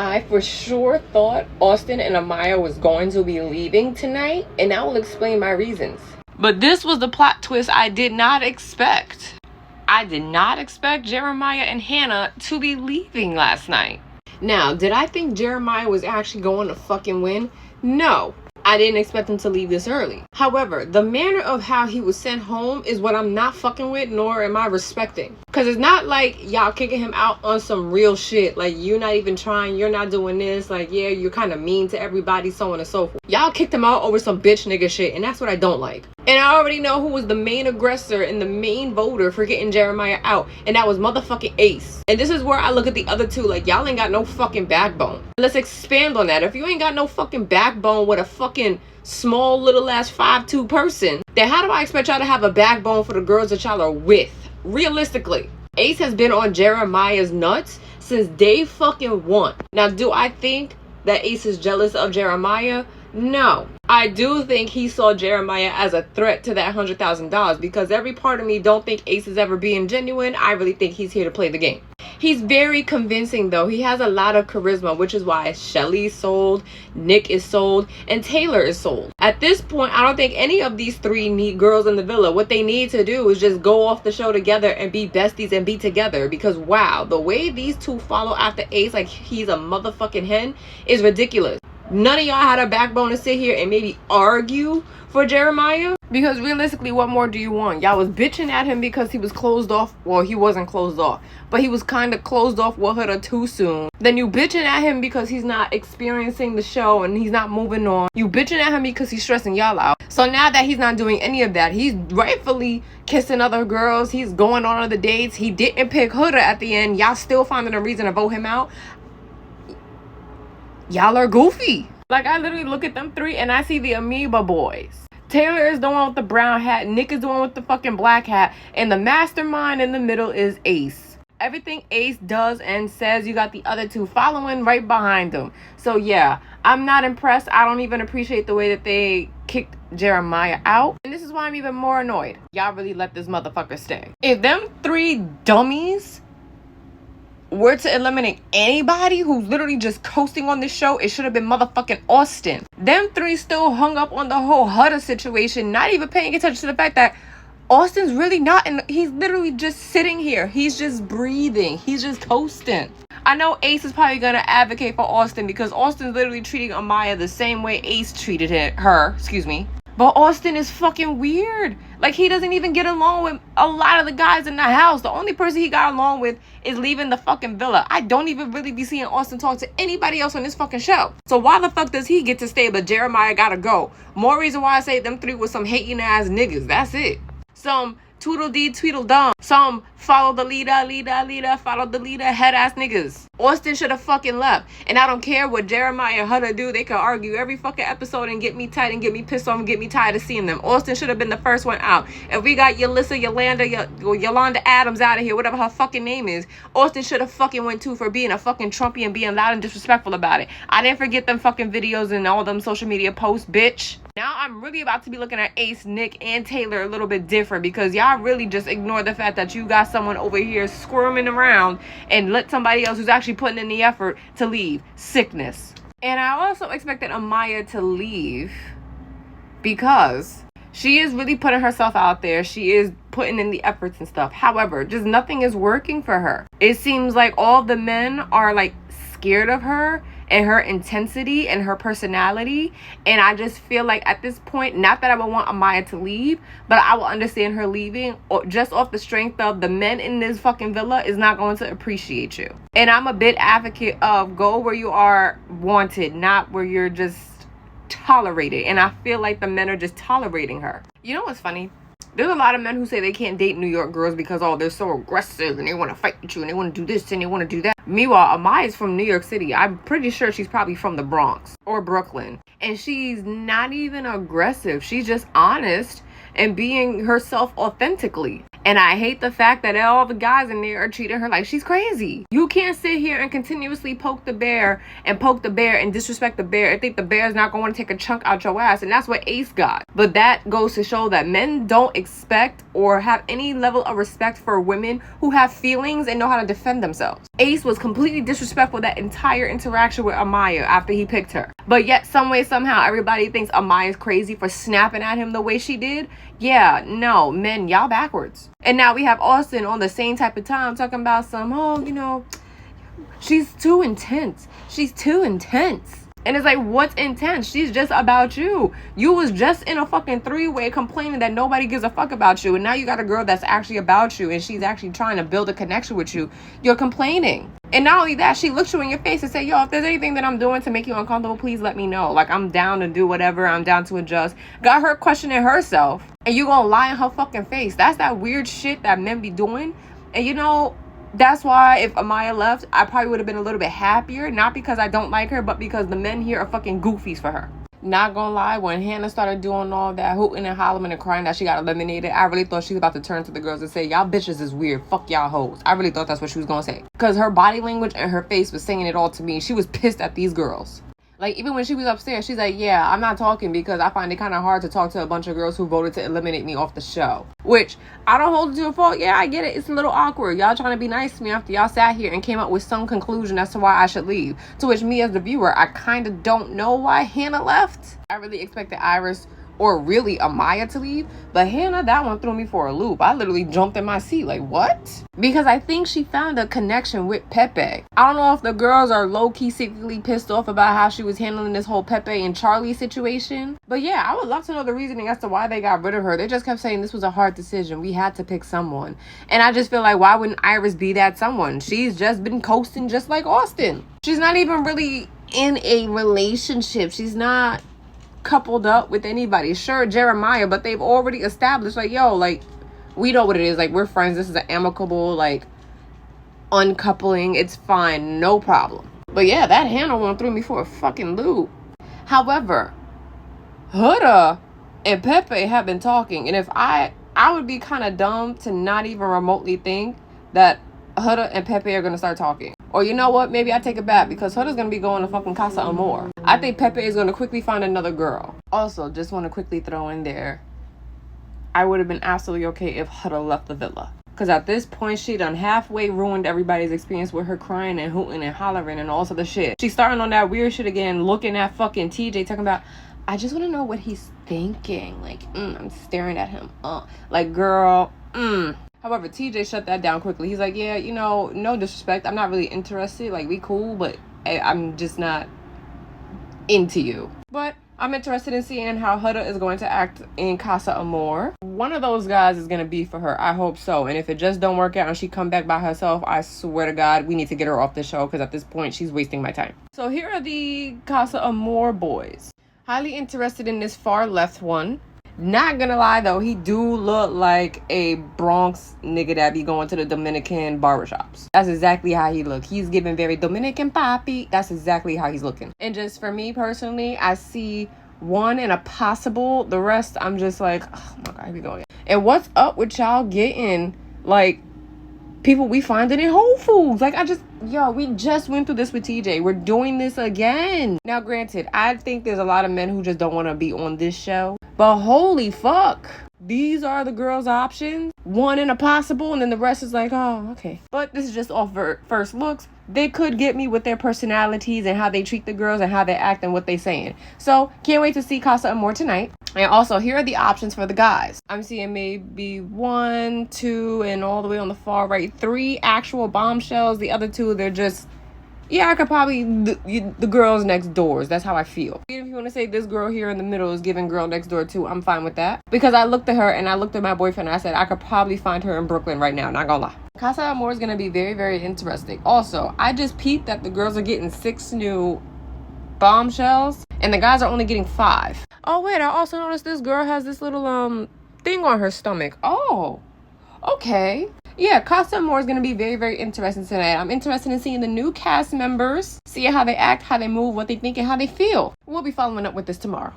I for sure thought Austin and Amaya was going to be leaving tonight, and I will explain my reasons. But this was the plot twist I did not expect. I did not expect Jeremiah and Hannah to be leaving last night. Now, did I think Jeremiah was actually going to fucking win? No. I didn't expect him to leave this early. However, the manner of how he was sent home is what I'm not fucking with, nor am I respecting. Because it's not like y'all kicking him out on some real shit. Like, you're not even trying, you're not doing this. Like, yeah, you're kind of mean to everybody, so on and so forth. Y'all kicked him out over some bitch nigga shit, and that's what I don't like. And I already know who was the main aggressor and the main voter for getting Jeremiah out. And that was motherfucking Ace. And this is where I look at the other two like, y'all ain't got no fucking backbone. Let's expand on that. If you ain't got no fucking backbone with a fucking small little ass 5'2" person, then how do I expect y'all to have a backbone for the girls that y'all are with? Realistically, Ace has been on Jeremiah's nuts since day fucking one. Now, do I think that Ace is jealous of Jeremiah? No. I do think he saw Jeremiah as a threat to that $100,000, because every part of me don't think Ace is ever being genuine. I really think he's here to play the game. He's very convincing though. He has a lot of charisma, which is why Shelly is sold, Nick is sold, and Taylor is sold. At this point, I don't think any of these three need girls in the villa. What they need to do is just go off the show together and be besties and be together, because wow, the way these two follow after Ace like he's a motherfucking hen is ridiculous. None of y'all had a backbone to sit here and maybe argue for Jeremiah. Because realistically, what more do you want? Y'all was bitching at him because he was closed off. Well, he wasn't closed off, but he was kind of closed off with her too soon. Then you bitching at him because he's not experiencing the show and he's not moving on. You bitching at him because he's stressing y'all out. So now that he's not doing any of that, he's rightfully kissing other girls. He's going on other dates. He didn't pick Huda at the end. Y'all still finding a reason to vote him out. Y'all are goofy. Like, I literally look at them three and I see the amoeba boys. Taylor is the one with the brown hat. Nick is the one with the fucking black hat. And the mastermind in the middle is Ace. Everything Ace does and says, you got the other two following right behind him. So yeah, I'm not impressed. I don't even appreciate the way that they kicked Jeremiah out. And this is why I'm even more annoyed. Y'all really let this motherfucker stay. If them three dummies were to eliminate anybody who's literally just coasting on this show, it should have been motherfucking Austin. Them three still hung up on the whole Huda situation, not even paying attention to the fact that Austin's really not, and he's literally just sitting here. He's just breathing. He's just coasting. I know Ace is probably gonna advocate for Austin because Austin's literally treating Amaya the same way Ace treated her. But Austin is fucking weird. Like, he doesn't even get along with a lot of the guys in the house. The only person he got along with is leaving the fucking villa. I don't even really be seeing Austin talk to anybody else on this fucking show. So why the fuck does he get to stay but Jeremiah gotta go? More reason why I say them three was some hating ass niggas. That's it. Some Tweedledee Tweedledum. Some follow the leader, follow the leader, head ass niggas. Austin should have fucking left. And I don't care what Jeremiah and Huda do. They could argue every fucking episode and get me tight and get me pissed off and get me tired of seeing them. Austin should have been the first one out. If we got Yolanda Adams out of here, whatever her fucking name is, Austin should have fucking went too for being a fucking Trumpy and being loud and disrespectful about it. I didn't forget them fucking videos and all them social media posts, bitch. Now I'm really about to be looking at Ace, Nick, and Taylor a little bit different, because y'all really just ignore the fact that you got someone over here squirming around and let somebody else who's actually putting in the effort to leave. Sickness. And I also expected Amaya to leave because she is really putting herself out there. She is putting in the efforts and stuff. However, just nothing is working for her. It seems like all the men are like scared of her and her intensity and her personality. And I just feel like at this point, not that I would want Amaya to leave, but I will understand her leaving just off the strength of the men in this fucking villa is not going to appreciate you. And I'm a bit advocate of go where you are wanted, not where you're just tolerated. And I feel like the men are just tolerating her. You know what's funny? There's a lot of men who say they can't date New York girls because, oh, they're so aggressive and they want to fight with you and they want to do this and they want to do that. Meanwhile, Amaya's from New York City. I'm pretty sure she's probably from the Bronx or Brooklyn. And she's not even aggressive. She's just honest and being herself authentically. And I hate the fact that all the guys in there are treating her like she's crazy. You can't sit here and continuously poke the bear and disrespect the bear and think the bear's not going to take a chunk out your ass. And that's what Ace got. But that goes to show that men don't expect or have any level of respect for women who have feelings and know how to defend themselves. Ace was completely disrespectful that entire interaction with Amaya after he picked her. But yet, some way, somehow, everybody thinks Amaya's crazy for snapping at him the way she did. Yeah, no, men, y'all backwards. And now we have Austin on the same type of time talking about she's too intense. She's too intense. And it's like, what's intense? She's just about you. You was just in a fucking three-way complaining that nobody gives a fuck about you. And now you got a girl that's actually about you and she's actually trying to build a connection with you. You're complaining. And not only that, she looks you in your face and say, yo, if there's anything that I'm doing to make you uncomfortable, please let me know. Like, I'm down to do whatever. I'm down to adjust. Got her questioning herself. And you gonna lie in her fucking face. That's that weird shit that men be doing. And that's why if Amaya left, I probably would have been a little bit happier. Not because I don't like her, but because the men here are fucking goofies for her. Not gonna lie, when Hannah started doing all that hooting and hollering and crying that she got eliminated, I really thought she was about to turn to the girls and say, y'all bitches is weird. Fuck y'all hoes. I really thought that's what she was gonna say. Because her body language and her face was saying it all to me. She was pissed at these girls. Like, even when she was upstairs, she's like, yeah, I'm not talking because I find it kind of hard to talk to a bunch of girls who voted to eliminate me off the show. Which, I don't hold it to a fault. Yeah, I get it. It's a little awkward. Y'all trying to be nice to me after y'all sat here and came up with some conclusion as to why I should leave. To which me as the viewer, I kind of don't know why Hannah left. I really expected Iris or really Amaya to leave. But Hannah, that one threw me for a loop. I literally jumped in my seat. Like, what? Because I think she found a connection with Pepe. I don't know if the girls are low-key secretly pissed off about how she was handling this whole Pepe and Charlie situation. But yeah, I would love to know the reasoning as to why they got rid of her. They just kept saying this was a hard decision. We had to pick someone. And I just feel like, why wouldn't Iris be that someone? She's just been coasting just like Austin. She's not even really in a relationship. She's not coupled up with anybody. Sure, Jeremiah, but they've already established, like, yo, like, we know what it is. Like, we're friends. This is an amicable, like, uncoupling. It's fine. No problem. But yeah, that Hannah one threw me for a fucking loop. However, Huda and Pepe have been talking. And if I would be kind of dumb to not even remotely think that Huda and Pepe are going to start talking. Or you know what? Maybe I take it back because Huda's going to be going to fucking Casa Amor. I think Pepe is going to quickly find another girl. Also, just want to quickly throw in there, I would have been absolutely okay if Huda left the villa. Because at this point, she done halfway ruined everybody's experience with her crying and hooting and hollering and all sorts of shit. She's starting on that weird shit again, looking at fucking TJ, talking about, I just want to know what he's thinking. Like, I'm staring at him. Like, girl, However, TJ shut that down quickly. He's like, yeah, no disrespect. I'm not really interested. Like, we cool, but I'm just not into you. But I'm interested in seeing how Huda is going to act in Casa Amor. One of those guys is going to be for her. I hope so. And if it just don't work out and she come back by herself, I swear to God, we need to get her off the show because at this point, she's wasting my time. So here are the Casa Amor boys. Highly interested in this far left one. Not gonna lie though, he do look like a Bronx nigga that be going to the Dominican barbershops. That's exactly how he look. He's giving very Dominican papi. That's exactly how he's looking. And just for me personally, I see one and a possible. The rest, I'm just like, oh my God, here we go again. And what's up with y'all getting like people we finding in Whole Foods? Like, we just went through this with TJ. We're doing this again. Now, granted, I think there's a lot of men who just don't want to be on this show. But holy fuck, these are the girls' options. One in a possible, and then the rest is like, oh, okay. But this is just off first looks. They could get me with their personalities and how they treat the girls and how they act and what they saying. So, can't wait to see Casa Amor tonight. And also, here are the options for the guys. I'm seeing maybe 1, 2, and all the way on the far right, 3 actual bombshells. The other 2, they're just, yeah, I could probably, the girls next doors. That's how I feel. Even if you want to say this girl here in the middle is giving girl next door too, I'm fine with that. Because I looked at her and I looked at my boyfriend and I said, I could probably find her in Brooklyn right now. Not gonna lie. Casa Amor is going to be very, very interesting. Also, I just peeped that the girls are getting 6 new bombshells and the guys are only getting 5. Oh, wait, I also noticed this girl has this little, thing on her stomach. Oh, okay. Yeah, Casa Amor is going to be very, very interesting tonight. I'm interested in seeing the new cast members, seeing how they act, how they move, what they think, and how they feel. We'll be following up with this tomorrow.